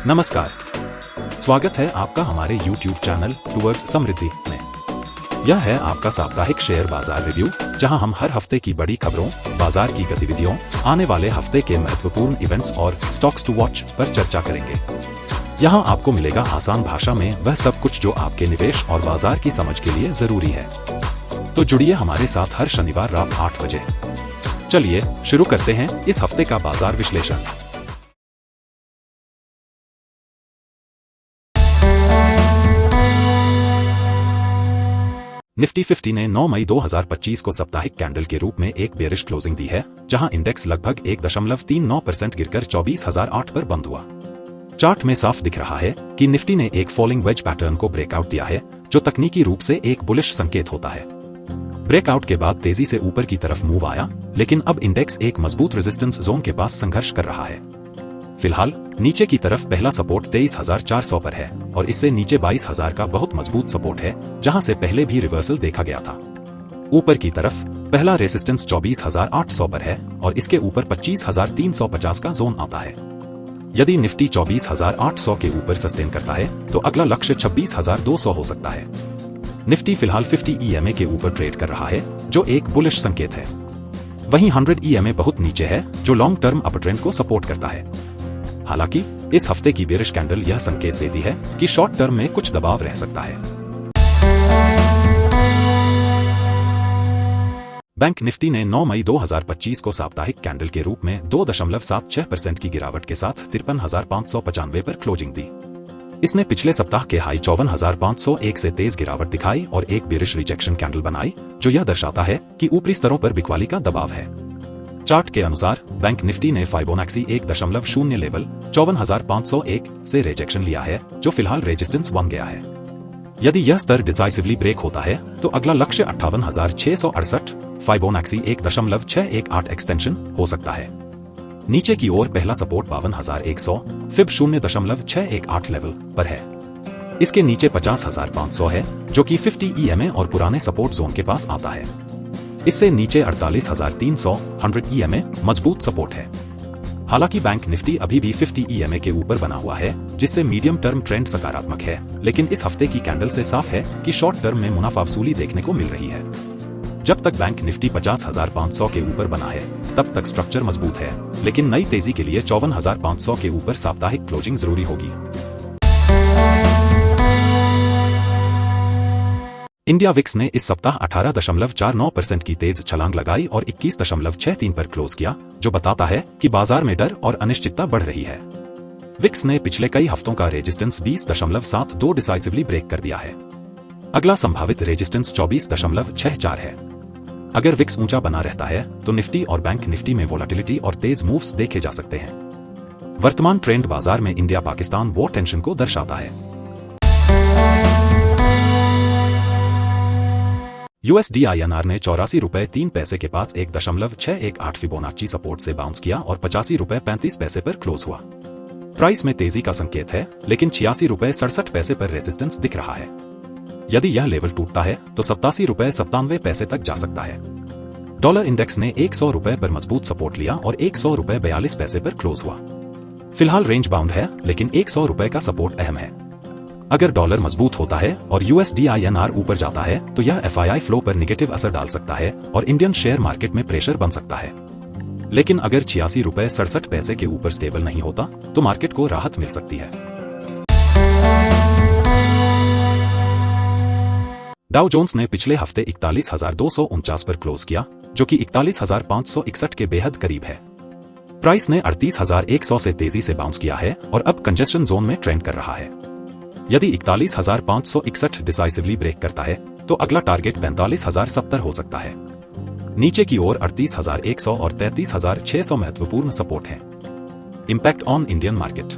नमस्कार, स्वागत है आपका हमारे YouTube चैनल टूवर्ड्स समृद्धि में। यह है आपका साप्ताहिक शेयर बाजार रिव्यू, जहां हम हर हफ्ते की बड़ी खबरों, बाजार की गतिविधियों, आने वाले हफ्ते के महत्वपूर्ण इवेंट्स और स्टॉक्स टू वॉच पर चर्चा करेंगे। यहां आपको मिलेगा आसान भाषा में वह सब कुछ जो आपके निवेश और बाजार की समझ के लिए जरूरी है। तो जुड़िए हमारे साथ हर शनिवार रात 8 बजे। चलिए शुरू करते हैं इस हफ्ते का बाजार विश्लेषण। निफ्टी 50 ने 9 मई 2025 को साप्ताहिक कैंडल के रूप में एक बेरिश क्लोजिंग दी है, जहां इंडेक्स लगभग 1.39% गिरकर 24,008 पर बंद हुआ। चार्ट में साफ दिख रहा है कि निफ्टी ने एक फॉलिंग वेज पैटर्न को ब्रेकआउट दिया है, जो तकनीकी रूप से एक बुलिश संकेत होता है। ब्रेकआउट के बाद तेजी से ऊपर की तरफ मूव आया, लेकिन अब इंडेक्स एक मजबूत रेजिस्टेंस जोन के पास संघर्ष कर रहा है। फिलहाल नीचे की तरफ पहला सपोर्ट 23,400 पर है और इससे नीचे 22,000 का बहुत मजबूत सपोर्ट है, जहां से पहले भी रिवर्सल देखा गया था। ऊपर की तरफ पहला रेजिस्टेंस 24,800 पर है और इसके ऊपर 25,350 का जोन आता है। यदि निफ्टी 24,800 के ऊपर सस्टेन करता है तो अगला लक्ष्य 26,200 हो सकता है। निफ्टी फिलहाल 50 EMA के ऊपर ट्रेड कर रहा है, जो एक बुलिश संकेत है। वहीं 100 EMA बहुत नीचे है, जो लॉन्ग टर्म अप ट्रेंड को सपोर्ट करता है। हालांकि इस हफ्ते की बेरिश कैंडल यह संकेत देती है कि शॉर्ट टर्म में कुछ दबाव रह सकता है। बैंक निफ्टी ने 9 मई 2025 को साप्ताहिक कैंडल के रूप में 2.76% की गिरावट के साथ 53,595 पर क्लोजिंग दी। इसने पिछले सप्ताह के हाई 54,501 से तेज गिरावट दिखाई और एक बेरिश रिजेक्शन कैंडल बनाई, जो यह दर्शाता है कि ऊपरी स्तरों पर बिकवाली का दबाव है। चार्ट के अनुसार बैंक निफ्टी ने फाइबोनैक्सी 1.0 लेवल 54,501 से रिजेक्शन लिया है, जो फिलहाल रेजिस्टेंस बन गया है। यदि यह स्तर डिसाइसिवली ब्रेक होता है तो अगला लक्ष्य 58,668 फाइबोनैक्सी 1.618 एक्सटेंशन हो सकता है। नीचे की ओर पहला सपोर्ट 52,100 फिब 0.618 लेवल पर है। इसके नीचे 50,500 है, जो कि 50 EMA और पुराने सपोर्ट जोन के पास आता है। इससे नीचे 48,300 100 EMA मजबूत सपोर्ट है। हालांकि बैंक निफ्टी अभी भी 50 EMA के ऊपर बना हुआ है, जिससे मीडियम टर्म ट्रेंड सकारात्मक है, लेकिन इस हफ्ते की कैंडल से साफ है कि शॉर्ट टर्म में मुनाफा वसूली देखने को मिल रही है। जब तक बैंक निफ्टी 50,500 के ऊपर बना है, तब तक स्ट्रक्चर मजबूत है, लेकिन नई तेजी के लिए 54,500 के ऊपर साप्ताहिक क्लोजिंग जरूरी होगी। इंडिया विक्स ने इस सप्ताह 18.49% की तेज छलांग लगाई और 21.63 पर क्लोज किया, जो बताता है कि बाजार में डर और अनिश्चितता बढ़ रही है। विक्स ने पिछले कई हफ्तों का रेजिस्टेंस 20.72 डिसाइसिवली ब्रेक कर दिया है। अगला संभावित रेजिस्टेंस 24.64 है। अगर विक्स ऊंचा बना रहता है तो निफ्टी और बैंक निफ्टी में वोलेटिलिटी और तेज मूव्स देखे जा सकते हैं। वर्तमान ट्रेंड बाजार में इंडिया पाकिस्तान वॉर टेंशन को दर्शाता है। USD INR ने 84 रुपए 3 पैसे के पास 1.618 फिबोनाची सपोर्ट से बाउंस किया और 85 रुपए 35 पैसे पर क्लोज हुआ। प्राइस में तेजी का संकेत है, लेकिन 86 रुपए 67 पैसे पर रेजिस्टेंस दिख रहा है। यदि यह लेवल टूटता है तो 87 रुपए 97 पैसे तक जा सकता है। डॉलर इंडेक्स ने 100 रुपए पर मजबूत सपोर्ट लिया और 100 रुपए 42 पैसे पर क्लोज हुआ। फिलहाल रेंज बाउंड है, लेकिन 100 रुपए का सपोर्ट अहम है। अगर डॉलर मजबूत होता है और USD INR ऊपर जाता है तो यह FII फ्लो पर निगेटिव असर डाल सकता है और इंडियन शेयर मार्केट में प्रेशर बन सकता है। लेकिन अगर 86 रुपए 67 पैसे के ऊपर स्टेबल नहीं होता तो मार्केट को राहत मिल सकती है। डाउ जोन्स ने पिछले हफ्ते 41,249 पर क्लोज किया, जो कि 41,561 के बेहद करीब है। प्राइस ने 38,100 से तेजी से बाउंस किया है और अब कंजेशन जोन में ट्रेंड कर रहा है। यदि 41,561 डिसाइसिवली ब्रेक करता है तो अगला टारगेट 45,070 हो सकता है। नीचे की ओर 38,100 और 33,600 महत्वपूर्ण सपोर्ट हैं। Impact on Indian market.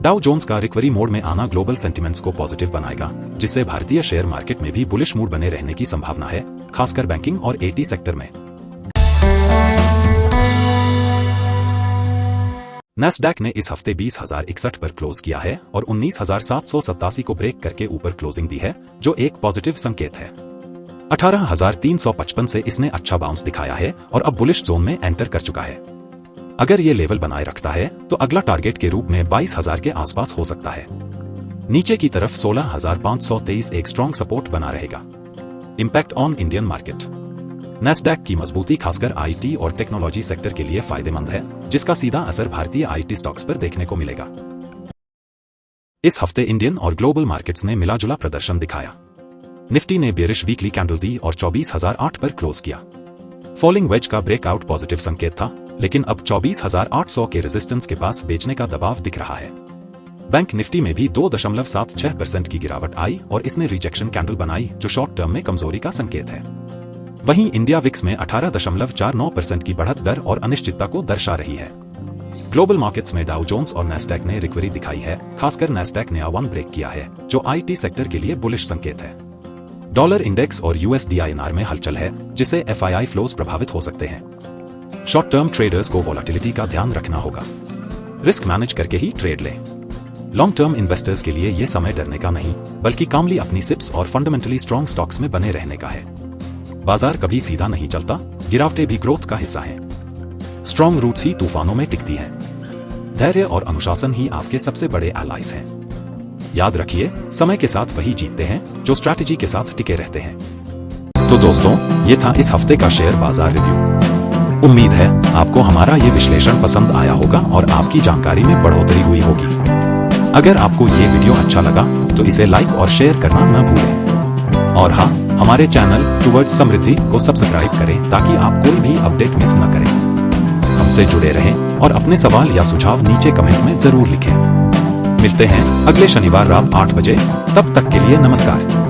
Dow Jones का रिकवरी मोड में आना ग्लोबल सेंटिमेंट्स को पॉजिटिव बनाएगा, जिससे भारतीय शेयर मार्केट में भी बुलिश मूड बने रहने की संभावना है, खासकर बैंकिंग और AT सेक्टर में। नैस्डैक ने इस हफ्ते 20,061 पर क्लोज किया है और 19,787 को ब्रेक करके ऊपर क्लोजिंग दी है, जो एक पॉजिटिव संकेत है। 18,355 से इसने अच्छा बाउंस दिखाया है और अब बुलिश जोन में एंटर कर चुका है। अगर ये लेवल बनाए रखता है तो अगला टारगेट के रूप में 22,000 के आसपास हो सकता है। नीचे की तरफ 16,523 एक स्ट्रॉन्ग सपोर्ट बना रहेगा। Impact on Indian market. Nasdaq की मजबूती खासकर आईटी और टेक्नोलॉजी सेक्टर के लिए फायदेमंद है, जिसका सीधा असर भारतीय आईटी स्टॉक्स पर देखने को मिलेगा। इस हफ्ते इंडियन और ग्लोबल मार्केट्स ने मिलाजुला प्रदर्शन दिखाया। निफ्टी ने बेरिश वीकली कैंडल दी और 24,008 पर क्लोज किया। फॉलिंग वेज का ब्रेकआउट पॉजिटिव संकेत था, लेकिन अब 24,800 के रेजिस्टेंस के पास बेचने का दबाव दिख रहा है। बैंक निफ्टी में भी 2.76% की गिरावट आई और इसने रिजेक्शन कैंडल बनाई, जो शॉर्ट टर्म में कमजोरी का संकेत है। वहीं इंडिया विक्स में 18.49% की बढ़त दर और अनिश्चितता को दर्शा रही है। ग्लोबल मार्केट्स में डाउ जोन्स और नैस्डैक ने रिकवरी दिखाई है, खासकर नैस्डैक ने A1 ब्रेक किया है, जो आईटी सेक्टर के लिए बुलिश संकेत है। डॉलर इंडेक्स और USD INR में हलचल है, जिससे FII फ्लोज प्रभावित हो सकते हैं। शॉर्ट टर्म ट्रेडर्स को वोलेटिलिटी का ध्यान रखना होगा। रिस्क मैनेज करके ही ट्रेड लें। लॉन्ग टर्म इन्वेस्टर्स के लिए ये समय डरने का नहीं, बल्कि कामली अपनी सिप्स और फंडामेंटली स्ट्रॉन्ग स्टॉक्स में बने रहने का है। बाजार कभी सीधा नहीं चलता, गिरावटें भी ग्रोथ का हिस्सा हैं। स्ट्रॉन्ग रूट्स ही तूफानों में टिकती हैं। धैर्य और अनुशासन ही आपके सबसे बड़े एलाइज हैं। याद रखिए, समय के साथ वही जीतते हैं जो स्ट्रैटेजी के साथ टिके रहते हैं। तो दोस्तों, ये था इस हफ्ते का शेयर बाजार रिव्यू। उम्मीद है आपको हमारा ये विश्लेषण पसंद आया होगा और आपकी जानकारी में बढ़ोतरी हुई होगी। अगर आपको ये वीडियो अच्छा लगा तो इसे लाइक और शेयर करना न भूलें। और हाँ, हमारे चैनल टुवर्ड्स समृद्धि को सब्सक्राइब करें ताकि आप कोई भी अपडेट मिस न करें। हमसे जुड़े रहें और अपने सवाल या सुझाव नीचे कमेंट में जरूर लिखें। मिलते हैं अगले शनिवार रात 8 बजे। तब तक के लिए नमस्कार।